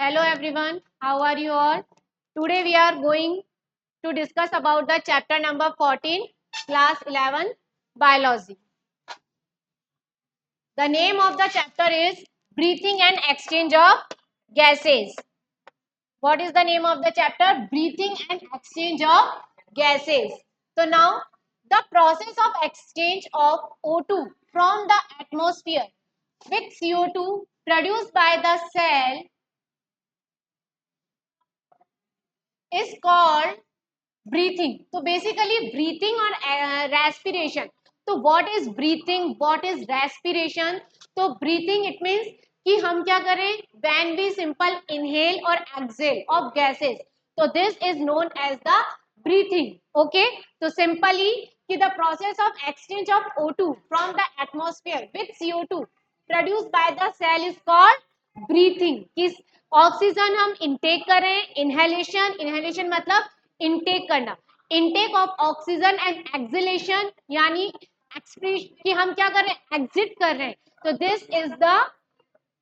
Hello everyone, how are you all? Today we are going to discuss about the chapter number 14, class 11, biology. The name of the chapter is breathing and exchange of gases. What is the name of the chapter? Breathing and exchange of gases. So now the process of exchange of O2 from the atmosphere with CO2 produced by the cell is called breathing. So basically breathing or respiration. So what is breathing, what is respiration? So breathing it means कि हम क्या करें when we simple inhale or exhale of gases. So this is known as the breathing. Okay, so simply कि the process of exchange of O2 from the atmosphere with CO2 produced by the cell is called breathing. किस oxygen हम intake कर रहे हैं, inhalation, inhalation मतलब intake करना, intake of oxygen and exhalation यानी expression कि हम क्या कर रहे हैं, एग्जिट कर रहे हैं. तो दिस इज द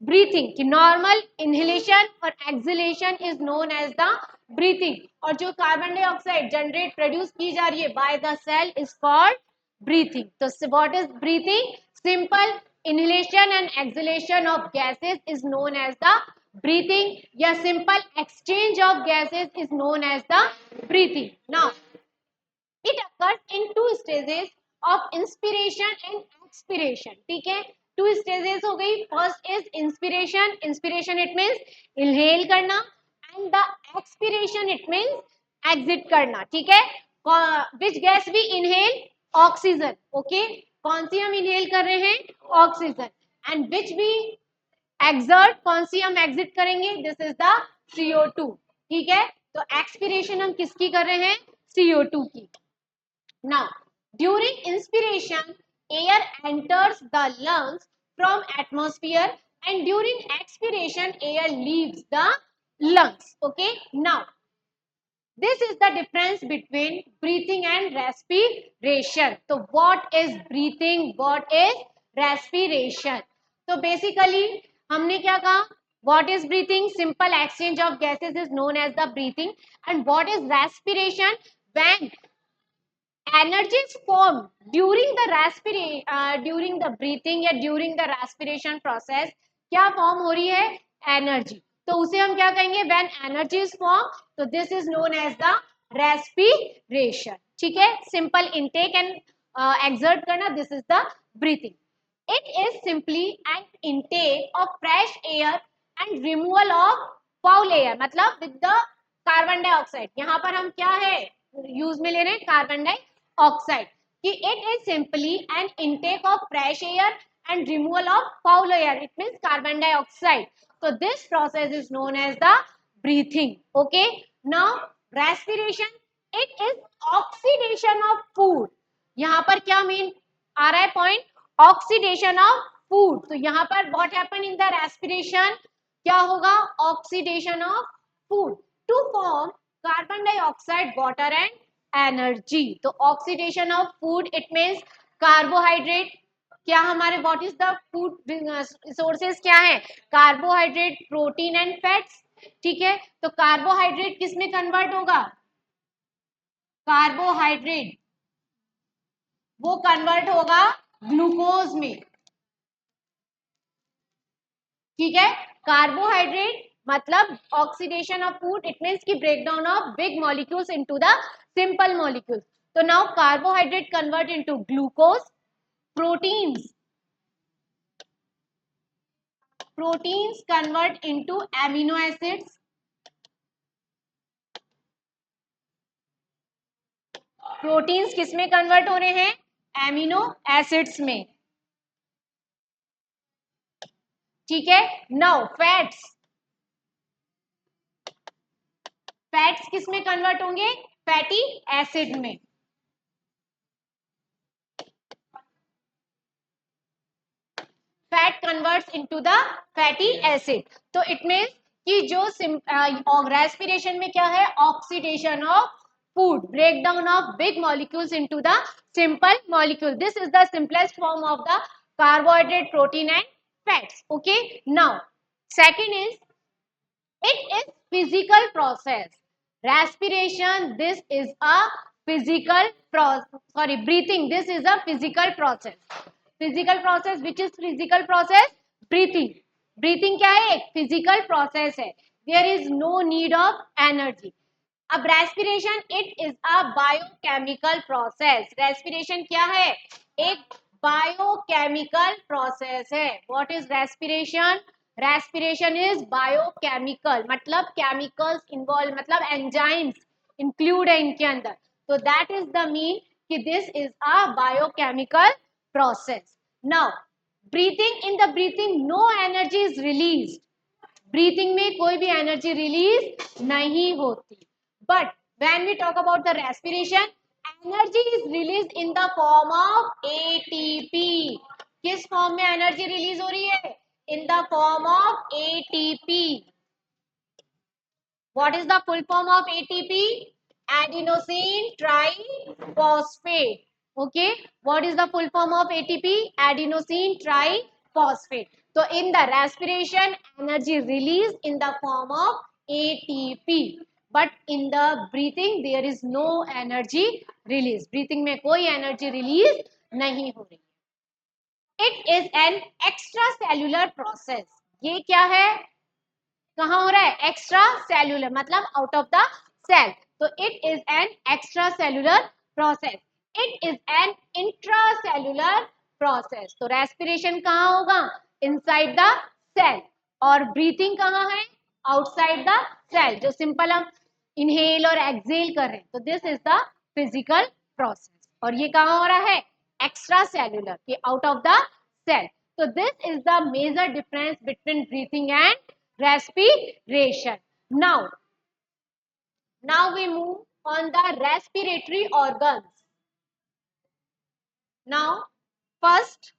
ब्रीथिंग कि नॉर्मल इनहेलेशन और exhalation is known as the breathing. और जो कार्बन डाइऑक्साइड जनरेट प्रोड्यूस की जा रही है by the cell is called breathing. So what is breathing? Simple inhalation and exhalation of gases is known as the breathing. या simple exchange of gases is known as the breathing. Now it occurs in two stages of inspiration and expiration. ठीक है, two stages हो गई. First is inspiration. Inspiration it means inhale करना and the expiration it means exit करना. ठीक है, which gas we inhale? Oxygen. Okay, कौन सी हम इनहेल कर रहे हैं? ऑक्सीजन. एंड विच भी एक्सर्ट, कौन सी हम एग्जिट करेंगे? This is the CO2. ठीक है, तो एक्सपिरेशन हम किसकी कर रहे हैं? CO2 की. Now during inspiration air enters the lungs from atmosphere and during expiration air leaves the lungs. Okay, now this is the difference between breathing and respiration. So what is breathing, what is respiration? So basically हमने क्या कहा? What is breathing? Simple exchange of gases is known as the breathing. And what is respiration? When energy is formed during the breathing या during the respiration process, क्या form हो रही है? Energy. तो उसे हम क्या कहेंगे? When energy is formed, so this is known as the respiration. ठीक है, simple intake and exert करना, this is the breathing. It is simply an intake of fresh air and removal of foul air. मतलब with the carbon dioxide. यहाँ पर हम क्या है use में ले रहे हैं? Carbon dioxide. कि it is simply an intake of fresh air and removal of foul air. It means carbon dioxide. So this process is known as the breathing. Okay. Now respiration. It is oxidation of food. यहाँ पर क्या mean आ रहा है point? Oxidation of food. तो यहाँ पर what happen in the respiration? क्या होगा? Oxidation of food to form carbon dioxide, water and energy. तो oxidation of food it means carbohydrate. क्या हमारे what is the food sources क्या है? Carbohydrate, protein and fats. ठीक है, तो कार्बोहाइड्रेट किस में कन्वर्ट होगा? कार्बोहाइड्रेट वो कन्वर्ट होगा ग्लूकोज में. ठीक है, कार्बोहाइड्रेट मतलब oxidation of food it means की breakdown of big molecules into the simple molecules. तो now carbohydrate convert into glucose. Proteins convert into amino acids. Proteins किस में कन्वर्ट हो रहे हैं? एमिनो एसिड्स में. ठीक है, नाउ फैट्स. फैट्स किस में कन्वर्ट होंगे? फैटी एसिड में. Fat converts into the fatty acid. तो इट मींस कि जो रेस्पिरेशन में क्या है? Oxidation of food, breakdown of big molecules into the simple molecule. This is the simplest form of the carbohydrate, protein and fats. Okay, now second is It is physical process. Respiration, this is a physical process. Sorry, breathing, this is a physical process. Physical process, which is physical process? Breathing. Breathing क्या है? एक physical process है. There is no need of energy. अब respiration it is a biochemical process. Respiration क्या है? एक biochemical process है. What is respiration? Respiration is biochemical, मतलब केमिकल्स इन्वॉल्व, मतलब एंजाइम्स इंक्लूड है इनके अंदर. तो दैट इज द मीन कि this is a biochemical process. Now breathing, in the breathing no energy is released. Breathing में कोई भी एनर्जी रिलीज नहीं होती. But when we talk about the respiration, energy is release in the form of ATP. किस form में energy release हो रही है? In the form of ATP. What is the full form of ATP? Adenosine triphosphate. Okay, what is the full form of ATP? Adenosine triphosphate. So in the respiration, energy release in the form of ATP, but in the breathing there is no energy release. Breathing में कोई energy release नहीं हो रही. It is an extracellular process. ये क्या है? कहाँ हो रहा है? एक्स्ट्रा सेल्यूलर, मतलब आउट ऑफ द सेल. तो it is an extra cellular process. It is an intracellular process. तो रेस्पिरेशन कहाँ होगा? Inside the cell. और ब्रीथिंग कहाँ है? Outside the cell. जो सिंपल हम इनहेल और एक्सेल कर रहे हैं. तो this is the physical process. और ये कहाँ हो रहा है? एक्स्ट्रा सेल्यूलर, के out of the cell. So this is the major difference between breathing and respiration. Now we move on the respiratory organs. Now first,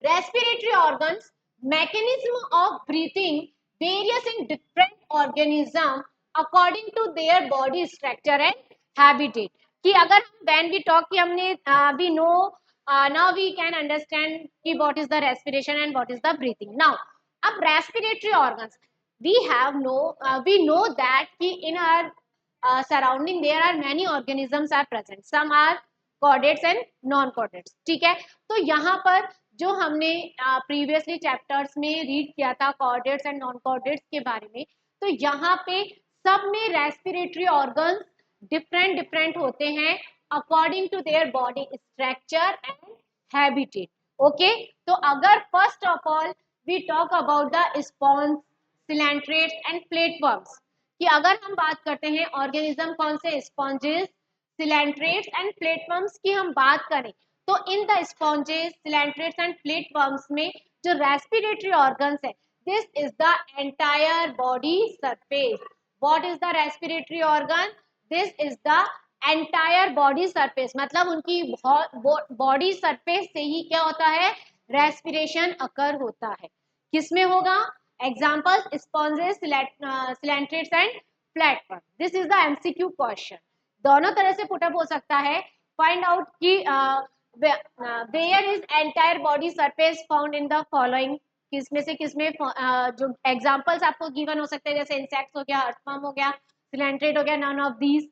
respiratory organs, mechanism of breathing varies in different organism according to their body structure and habitat. कि अगर हम when we talk कि हमने we know now we can understand कि what is the respiration and what is the breathing. Now अब respiratory organs, we know that कि in our surrounding there are many organisms are present. Some are chordates and non chordates. ठीक है. तो यहाँ पर जो हमने प्रीवियसली चैप्टर्स में रीड किया था कॉर्डेट्स एंड नॉन कॉर्डेट्स के बारे में, तो यहाँ पे सब में रेस्पिरेटरी ऑर्गन्स डिफरेंट डिफरेंट होते हैं according to their body structure and habitat. Okay. तो अगर first of all we talk about the sponge, coelenterates and platforms, कि अगर हम बात करते हैं ऑर्गेनिज्म कौन से? स्पॉन्जेस, सिलेंट्रेट्स एंड प्लेटफॉर्म्स की हम बात करें, तो in the sponges, coelenterates and platforms में जो रेस्पिरेटरी ऑर्गन्स है, this is the entire body surface. What is the respiratory organ? This is the entire body surface, मतलब उनकी बॉडी सरफेस से ही क्या होता है? रेस्पिरेशन अकर होता है. किसमें होगा? Examples sponges, coelenterates and platform. This is the MCQ question. दोनों तरह से पुटअप हो सकता है. फाइंड आउट कि where is entire body surface found in the following. किसमें से किसमें जो एग्जांपल्स आपको गिवन हो सकते हैं, जैसे इंसेक्ट्स हो गया, अर्थवर्म हो गया, सिलेंट्रेट हो गया, नन ऑफ दीज.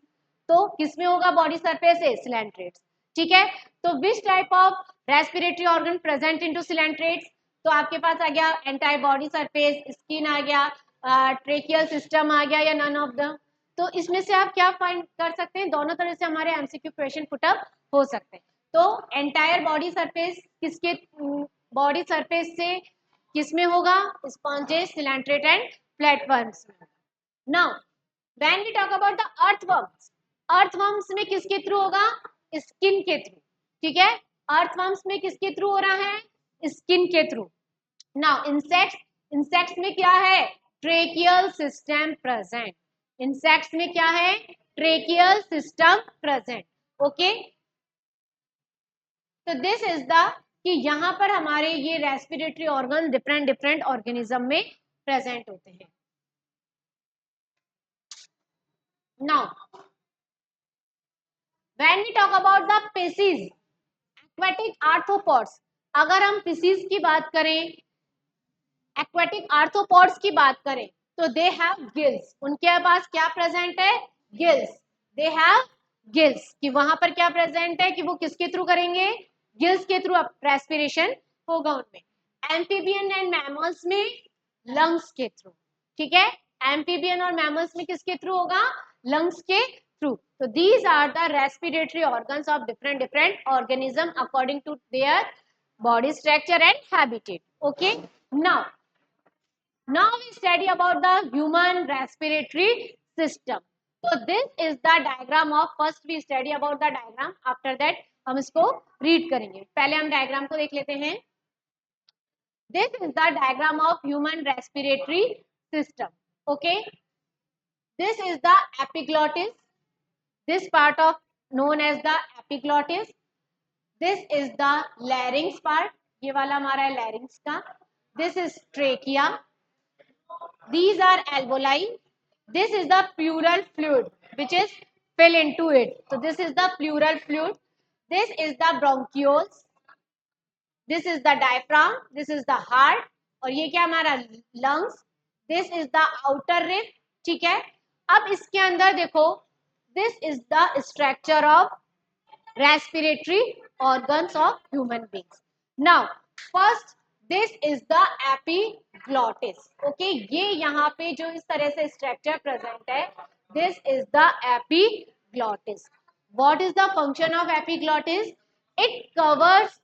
तो किसमें होगा बॉडी सरफेस है? सिलेंट्रेट्स. ठीक है. तो which type of respiratory organ present into coelenterates? तो आपके पास आ गया एंटायर बॉडी सरफेस, स्किन आ गया, ट्रेकियल सिस्टम आ गया, या नन ऑफ द. तो इसमें से आप क्या फाइंड कर सकते हैं? दोनों तरह से हमारे एमसीक्यू क्वेश्चन पुटअप हो सकते हैं. तो एंटायर बॉडी सरफेस किसके बॉडी सरफेस से किसमें होगा? स्पॉन्जेस, सिलेंट्रेट एंड प्लेटफॉर्म्स में. Now when we talk about the earthworms, earthworms में किसके थ्रू होगा? स्किन के थ्रू. ठीक है. अर्थवर्म्स में किसके थ्रू हो रहा है? स्किन के थ्रू. नाउ इंसेक्ट्स, इंसेक्ट्स में क्या है? Tracheal system present. इंसेक्ट्स में क्या है? Tracheal system present. ओके. तो दिस इज द कि यहाँ पर हमारे ये respiratory organ different different organism में प्रेजेंट होते हैं. Now when we talk about the species, aquatic arthropods, अगर हम स्पीसीज की बात करें एक्वेटिक आर्थ्रोपॉड्स की बात करें तो दे हैव गिल्स, उनके पास क्या प्रेजेंट है, गिल्स, दे हैव गिल्स, कि वहां पर क्या प्रेजेंट है कि वो किसके थ्रू करेंगे, गिल्स के थ्रू रेस्पिरेशन होगा उनमें। एम्फीबियन एंड मैमल्स में लंग्स के थ्रू, ठीक है, एम्फीबियन और मैमल्स में किसके थ्रू होगा, लंग्स के थ्रू। तो these are the respiratory organs of different different organism according to their body structure and habitat. Okay, now we study about the human respiratory system. So this is the diagram of, first we study about the diagram, after that हम इसको read करेंगे। पहले हम diagram को देख लेते हैं। This is the diagram of human respiratory system. Okay, this is the epiglottis, this part of known as the epiglottis. This is the larynx part, ये वाला हमारा है larynx का। This is trachea. These are alveoli. This is the pleural fluid which is fill into it. So this is the pleural fluid. This is the bronchioles. This is the diaphragm. This is the heart. और ये क्या हमारा lungs. This is the outer rib. ठीक है, अब इसके अंदर देखो, this is the structure of respiratory organs of human beings. Now, first, this is the epiglottis. Okay, ये यहाँ पे जो इस तरह से structure present है, this is the epiglottis. What is the function of epiglottis? It covers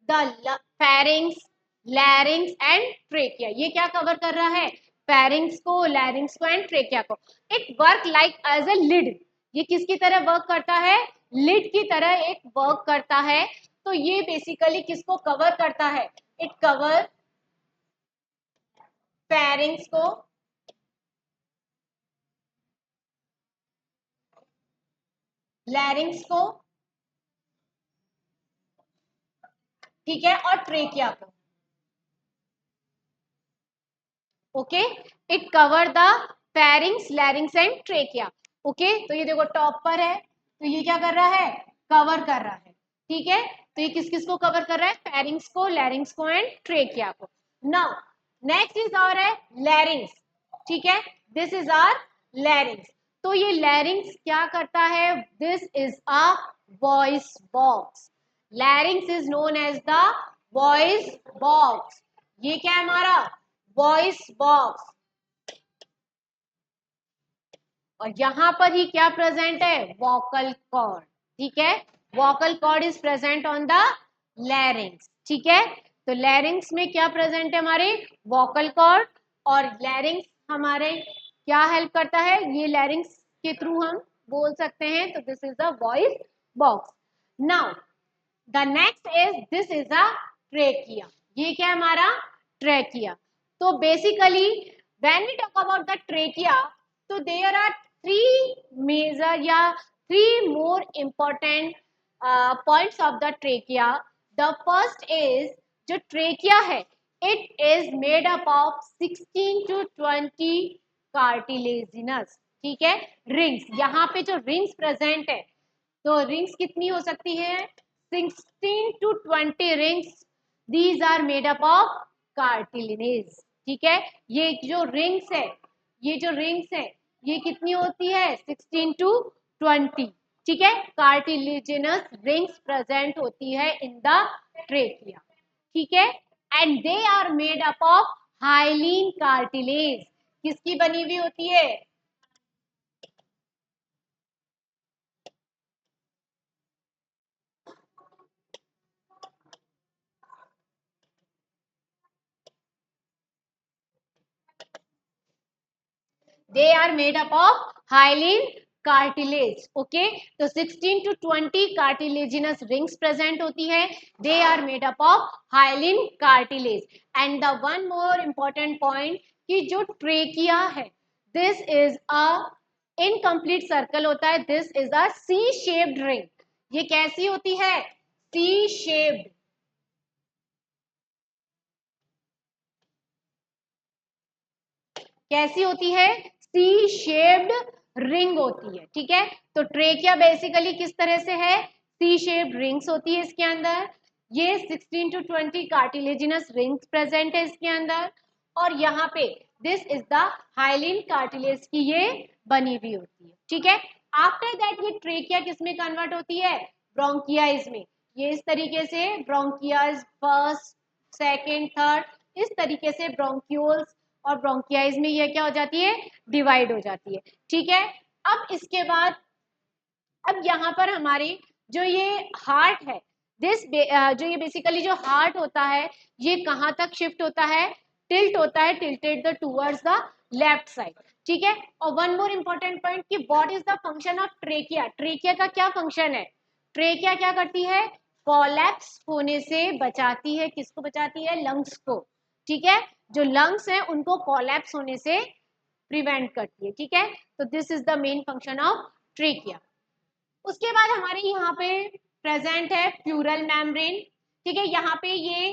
the pharynx, larynx and trachea. ये क्या cover कर रहा है, pharynx को, larynx को and trachea को. It work like as a lid. ये किसकी तरह वर्क करता है, लिड की तरह एक वर्क करता है। तो ये बेसिकली किसको कवर करता है, इट कवर फेरिंग्स को, लैरिंग्स को, ठीक है, और ट्रेकिया को। Okay, it cover the pharynx, लैरिंग्स and trachea. Okay, तो ये देखो टॉप पर है, तो ये क्या कर रहा है, कवर कर रहा है, ठीक है। तो ये किस किस को कवर कर रहा है, फेरिंग्स को, लैरिंग्स को एंड ट्रेकिया को। नाउ नेक्स्ट इज और है लैरिंग्स, ठीक है, दिस इज आर लैरिंग्स। तो ये लैरिंग्स क्या करता है, this is a voice box. Larynx is known as the voice box. ये क्या है हमारा, वॉइस बॉक्स। और यहां पर ही क्या प्रेजेंट है, वोकल कॉर्ड, ठीक है, vocal cord is present on the larynx, ठीक है। तो लैरिंग्स में क्या प्रेजेंट है हमारे, वोकल कॉर्ड, और लैरिंग्स हमारे क्या हेल्प करता है, ये लैरिंग्स के थ्रू हम बोल सकते हैं। तो this is the voice box. Now the next is, this is a trachea. ये क्या है हमारा, ट्रेकिया। तो basically when we talk about the trachea, तो देयर आर थ्री मेजर या three more important points of the trachea. The first is, जो trachea है, it is made up of 16 to 20 cartilaginous, ठीक है, रिंग्स। यहाँ पे जो रिंग्स प्रेजेंट है, तो रिंग्स कितनी हो सकती है, 16 to 20 rings. These are made up of cartilage, ठीक है। ये जो रिंग्स है, ये जो रिंग्स है, ये कितनी होती है, 16 to 20, ठीक है, कार्टिलेजिनस रिंग्स प्रेजेंट होती है इन द ट्रेकिया, ठीक है। And they are made up of hyaline cartilage. किसकी बनी हुई होती है, they are made up of hyaline cartilage. Okay, तो 16 to 20 cartilaginous rings present होती है, they are made up of hyaline cartilage. And the one more important point, कि जो ट्रेकिया है, this is a incomplete circle होता है, this is a C shaped ring. ये कैसी होती है, C shaped, कैसी होती है, सी शेप्ड रिंग होती है, ठीक है। तो ट्रेकिया बेसिकली किस तरह से है, सी शेप्ड रिंग्स होती है इसके अंदर। ये 16 to 20 कार्टिलेजिनस रिंग्स प्रेजेंट है इसके अंदर। और यहाँ पे this is the hyaline cartilage की ये बनी हुई होती है, ठीक है। आफ्टर दैट ये ट्रेकिया किसमें कन्वर्ट होती है, ब्रोंकियाइज में। ये इस तरीके से ब्रोंकियाज फर्स्ट सेकेंड थर्ड, इस तरीके से ब्रोंक्यूल्स और ब्रोंकियाइज में ये क्या हो जाती है, डिवाइड हो जाती है, ठीक है। अब इसके बाद अब यहाँ पर हमारी जो ये हार्ट है, दिस जो ये बेसिकली जो हार्ट होता है ये कहाँ तक शिफ्ट होता है, टिल्ट होता है, tilted the towards the left side, ठीक है। और वन मोर इंपॉर्टेंट पॉइंट कि what is the function of trachea, trachea का क्या फंक्शन है, ट्रेकिया क्या करती है, कोलैप्स होने से बचाती है, किसको बचाती है, लंग्स को, ठीक है। जो लंग्स हैं उनको कोलैप्स होने से प्रिवेंट करती है, ठीक है। तो this is the main function of trachea. उसके बाद हमारे यहाँ पे प्रेजेंट है प्यूरल मेम्ब्रेन, ठीक है। यहाँ पे ये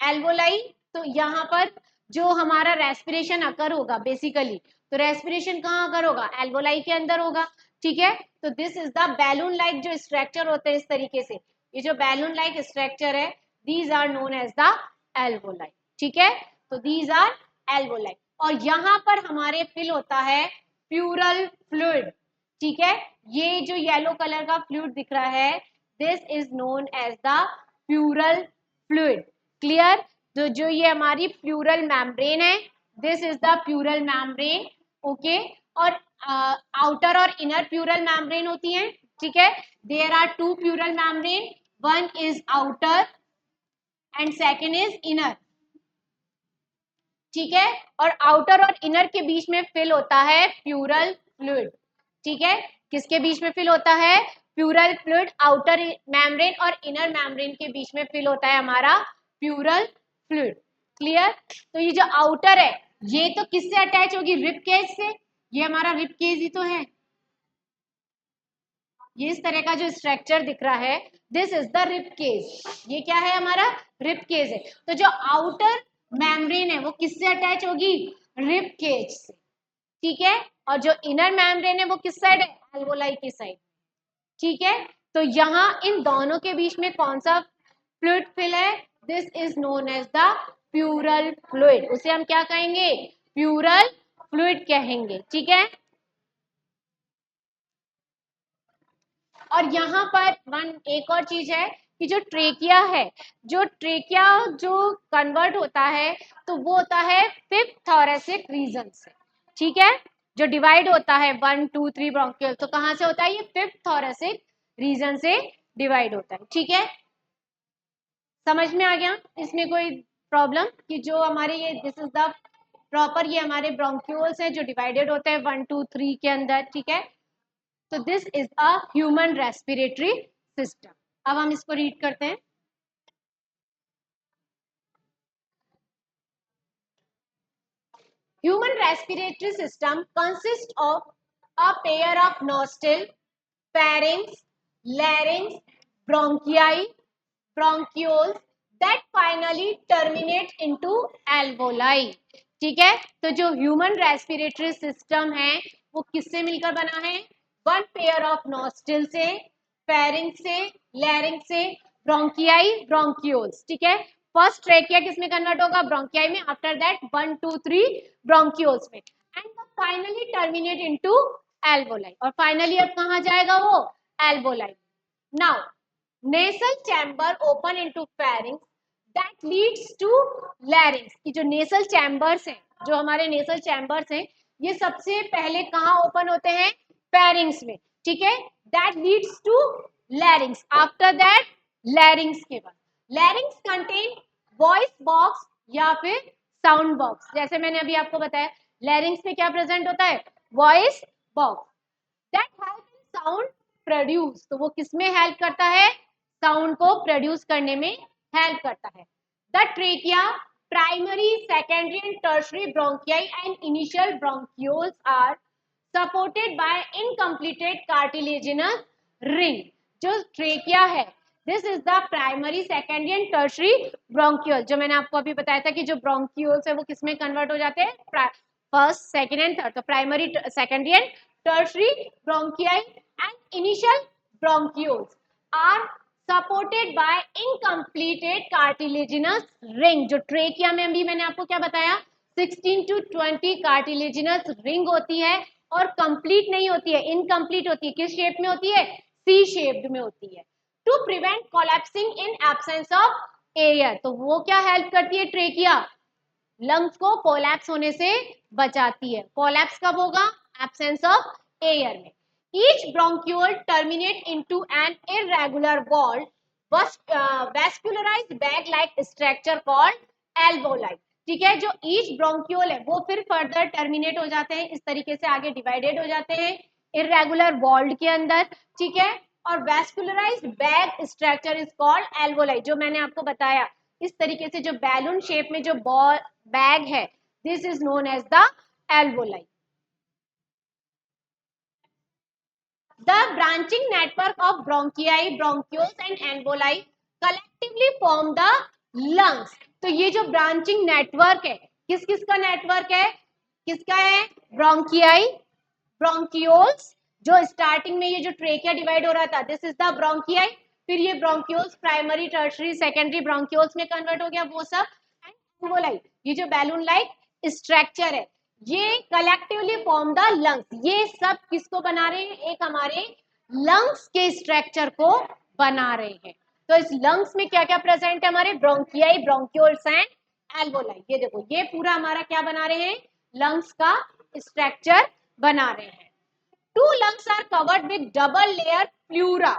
एल्वोलाई, तो यहाँ पर जो हमारा रेस्पिरेशन अकर होगा बेसिकली, तो रेस्पिरेशन कहाँ अकर होगा, एल्वोलाई के अंदर होगा, ठीक है। तो this is the balloon like जो स्ट्रक्चर होते हैं इस तरीके से, ये जो बैलून लाइक स्ट्रक्चर है these are known as the alveoli, ठीक है। तो दीज आर एल्वोलाई और यहाँ पर हमारे फिल होता है प्यूरल फ्लूइड, ठीक है। ये जो येलो कलर का फ्लूइड दिख रहा है this is known as the pleural fluid, clear. तो जो ये हमारी प्यूरल मेम्ब्रेन है this is the pleural membrane, okay. और आउटर और इनर प्यूरल मेम्ब्रेन होती हैं, ठीक है। There are two pleural membrane, one is outer and second is inner, ठीक है। और आउटर और इनर के बीच में फिल होता है प्यूरल फ्लूइड, ठीक है। किसके बीच में फिल होता है, प्यूरल फ्लूइड, आउटर मेम्ब्रेन और इनर मेम्ब्रेन के बीच में फिल होता है हमारा प्यूरल फ्लूइड, क्लियर। तो ये जो आउटर है ये तो किससे अटैच होगी, रिब केज से, ये हमारा रिब केज ही तो है, ये इस तरह का जो स्ट्रक्चर दिख रहा है this is the rib cage, ये क्या है हमारा रिब केज है। तो जो आउटर मेम्ब्रेन है वो किससे अटैच होगी, रिब केज से, ठीक है। और जो इनर मेम्ब्रेन है वो किस साइड है, एल्वोलाई की साइड, ठीक है। तो यहाँ इन दोनों के बीच में कौन सा फ्लूइड फिल है, this is known as the pleural fluid, उसे हम क्या कहेंगे, प्यूरल फ्लूइड कहेंगे, ठीक है। और यहाँ पर एक और चीज है कि जो ट्रेकिया है, जो ट्रेकिया जो कन्वर्ट होता है तो वो होता है फिफ्थ थोरेसिक रीजन से, ठीक है। जो डिवाइड होता है 1 2 3 ब्रोंकियल, तो कहाँ से होता है, ये फिफ्थ थोरेसिक रीजन से डिवाइड होता है, ठीक है। समझ में आ गया, इसमें कोई प्रॉब्लम कि जो हमारे ये दिस इज द प्रॉपर ये हमारे ब्रोंक्यूल्स हैं जो डिवाइडेड होते हैं 1 2 3 के अंदर, ठीक है। तो this is a human respiratory system. अब हम इसको रीड करते हैं। Human respiratory system consists of a pair of nostril, pharynx, larynx, bronchi, bronchioles that finally terminate into alveoli, ठीक है। तो जो ह्यूमन रेस्पिरेटरी सिस्टम है वो किससे मिलकर बना है, वन पेयर ऑफ नॉस्ट्रिल से, फेरिंक्स से, लैरिंक्स से, ब्रोंकियाई, ब्रोंक्यूल्स, ठीक है। फर्स्ट ट्रेकिया किसमें कन्वर्ट होगा, ब्रोंकियाई में, आफ्टर दैट 1 2 3 ब्रोंक्यूल्स में, and finally terminate into alveoli, और फाइनली अब कहाँ जाएगा वो, alveoli. Now nasal chamber open into pharynx that leads to larynx, की जो नेसल चैम्बर्स हैं, जो हमारे नेसल चैम्बर्स हैं ये सबसे पहले कहाँ ओपन होते हैं, फेरिंक्स में, ठीक है। That leads to larynx, after that larynx के बाद लैरिंक्स कंटेन वॉइस बॉक्स या फिर साउंड बॉक्स, जैसे मैंने अभी आपको बताया लैरिंक्स में क्या प्रेजेंट होता है, voice box that help in sound produce, तो वो किसमें हेल्प करता है, साउंड को प्रोड्यूस करने में हेल्प करता है। The trachea, primary, secondary and tertiary bronchi and initial bronchioles are supported by incompleted cartilaginous ring. जो ट्रेकिया है this is the primary, secondary and tertiary bronchiole, जो मैंने आपको अभी बताया था कि जो ब्रोंक्यूल्स है वो किसमें कन्वर्ट हो जाते हैं, फर्स्ट सेकेंड एंड थर्ड, तो primary, secondary and tertiary bronchi and initial bronchioles are supported by incompleted cartilaginous ring. जो ट्रेकिया में भी मैंने आपको क्या बताया, 16 to 20 कार्टिलेजिनस रिंग होती है और कंप्लीट नहीं होती है, इनकम्प्लीट होती है। किस शेप में होती है, सी शेप्ड में होती है। To prevent collapsing in absence of air, तो वो क्या हेल्प करती है ट्रेकिया, लंग्स को कोलैप्स होने से बचाती है। कोलैप्स कब होगा, एब्सेंस ऑफ एयर में। Each bronchiole terminate into an irregular walled vascularised bag like structure called alveoli. ठीक है, जो ईच ब्रोंक्यूल है वो फिर फर्दर टर्मिनेट हो जाते हैं, इस तरीके से आगे डिवाइडेड हो जाते हैं इररेगुलर वॉल्ड के अंदर। ठीक है, और vascularised bag structure is called alveoli. जो मैंने आपको बताया, इस तरीके से जो बैलून शेप में जो बॉल बैग है, this is known as the alveoli. The branching network of bronchi, bronchioles and alveoli collectively form the lungs. तो ये जो ब्रांचिंग नेटवर्क है, किस किस का नेटवर्क है, किसका है, ब्रोंकियाई, ब्रोंक्यूल्स, जो स्टार्टिंग में ये जो ट्रेकिया डिवाइड हो रहा था, दिस इज द ब्रोंकियाई। फिर ये bronchioles primary, tertiary, secondary bronchioles में कन्वर्ट हो गया वो सब। एल्वोलाई, ये जो बैलून लाइक स्ट्रक्चर है, ये कलेक्टिवली फॉर्म द लंग्स। ये सब किसको बना रहे हैं, एक हमारे लंग्स के स्ट्रक्चर को बना रहे हैं। तो इस लंग्स में क्या क्या प्रेजेंट है, हमारे ब्रोंकियाई, ब्रोंक्यूल्स एंड एल्वोलाई। ये देखो, ये पूरा हमारा क्या बना रहे हैं, लंग्स का स्ट्रक्चर बना रहे हैं। Two lungs are covered with double layer pleura.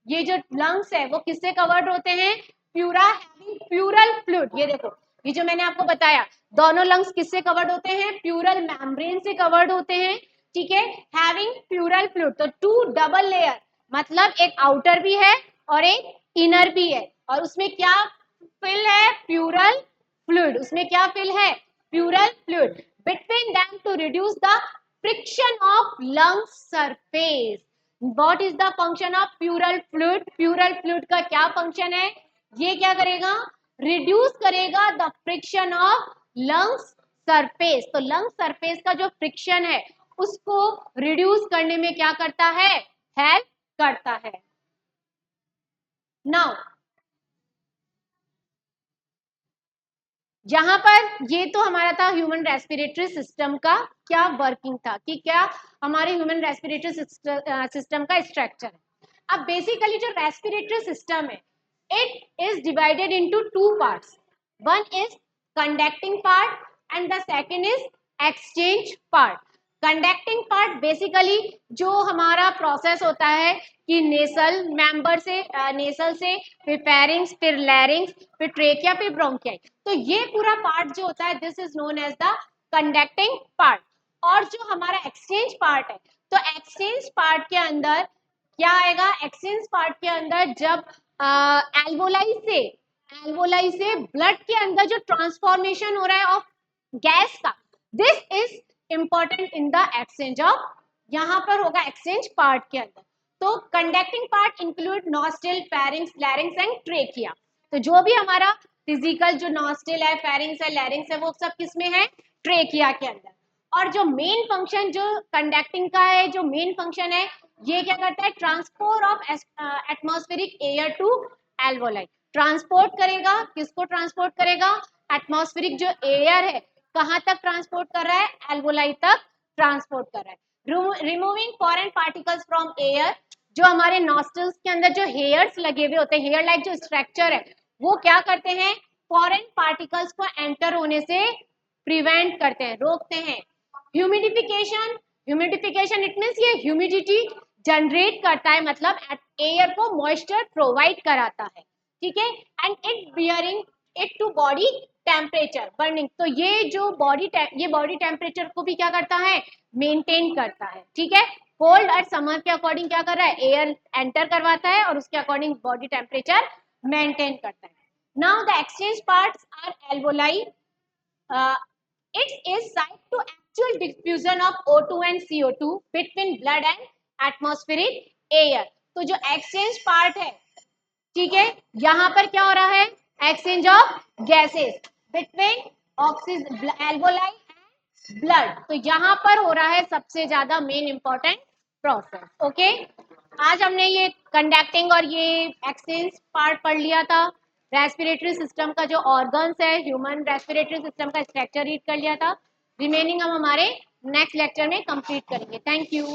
ये जो लंग्स है वो किससे कवर्ड होते हैं, प्यूरा हैविंग प्यूरल फ्लूइड। ये देखो, ये जो मैंने आपको बताया, दोनों लंग्स किससे कवर्ड होते हैं, प्यूरल मेम्ब्रेन से कवर्ड होते हैं। ठीक है, हैविंग प्यूरल फ्लूइड, तो टू डबल लेयर मतलब एक आउटर भी है और एक इनर भी है, और उसमें क्या फिल है, प्यूरल फ्लूइड। उसमें क्या फिल है, pleural fluid. Between them to reduce the friction of lung surface. What is the function of pleural fluid, pleural fluid का क्या फंक्शन है, ये क्या करेगा, रिड्यूस करेगा the friction of lungs surface. तो लंग सरफेस का जो फ्रिक्शन है उसको रिड्यूस करने में क्या करता है, हेल्प करता है। नाउ जहां पर ये तो हमारा था ह्यूमन रेस्पिरेटरी सिस्टम का क्या वर्किंग था, कि क्या हमारे ह्यूमन रेस्पिरेटरी सिस्टम का स्ट्रक्चर है। अब बेसिकली जो रेस्पिरेटरी सिस्टम है, it is divided into two parts. One is conducting part and the second is exchange part. Conducting part basically जो हमारा प्रोसेस होता है कि नेसल मेंबर से, नेसल से फिर फेरिंग्स, फिर लैरिंग्स, फिर ट्रेकिया, फिर ब्रोंकियाई, तो ये पूरा पार्ट जो होता है, this is known as the conducting part. और जो हमारा एक्सचेंज पार्ट है, तो एक्सचेंज पार्ट के अंदर क्या आएगा, एक्सचेंज पार्ट के अंदर जब एल्वोलाई से ब्लड के अंदर जो ट्रांसफॉर्मेशन हो रहा है ऑफ गैस का, this is important in the exchange of, यहां पर होगा एक्सचेंज पार्ट के अंदर। तो conducting part include nostril, pharynx, लैरिंग्स and trachea. तो जो भी हमारा फिजिकल जो नॉस्ट्रिल है, फेरिंग्स है, लैरिंग्स है, वो सब किसमें है, ट्रेकिया के अंदर। और जो मेन फंक्शन जो कंडक्टिंग का है, जो मेन फंक्शन है, ये क्या करता है, transport of atmospheric air to alveoli. Transport करेगा, किसको ट्रांसपोर्ट करेगा, एटमॉस्फेरिक जो एयर है, कहां तक ट्रांसपोर्ट कर रहा है, एल्वोलाई तक ट्रांसपोर्ट कर रहा है। Removing foreign particles from air, जो हमारे नॉस्ट्रल्स के अंदर जो हेयर्स लगे हुए होते हैं, हेयर लाइक जो स्ट्रक्चर है, वो क्या करते हैं, फॉरेन पार्टिकल्स को एंटर होने से प्रिवेंट करते हैं, रोकते हैं। ह्यूमिडिफिकेशन, ह्यूमिडिफिकेशन इट मींस ये ह्यूमिडिटी जनरेट करता है, मतलब एयर को मॉइस्चर प्रोवाइड कराता है। ठीक है, and it bearing it to body temperature burning, तो ये जो बॉडी टेम्परेचर को भी क्या करता है, मेंटेन करता है। ठीक है, कोल्ड और समर के अकॉर्डिंग क्या कर रहा है, एयर एंटर करवाता है और उसके अकॉर्डिंग बॉडी टेम्परेचर मेंटेन करता है। Now the exchange parts are alveoli, it is site to actual diffusion of O2 and CO2 between blood and atmospheric air। तो जो एक्सचेंज पार्ट है, ठीक है, यहाँ पर क्या हो रहा है, exchange of gases between oxygen, alveoli and blood. तो यहाँ पर हो रहा है सबसे ज्यादा मेन इंपॉर्टेंट प्रोसेस। ओके, आज हमने ये कंडक्टिंग और ये एक्सचेंज पार्ट पढ़ लिया था। रेस्पिरेटरी सिस्टम का जो ऑर्गन्स है, ह्यूमन रेस्पिरेटरी सिस्टम का स्ट्रक्चर रीड कर लिया था। रिमेनिंग हम हमारे नेक्स्ट लेक्चर में कंप्लीट करेंगे। Thank you.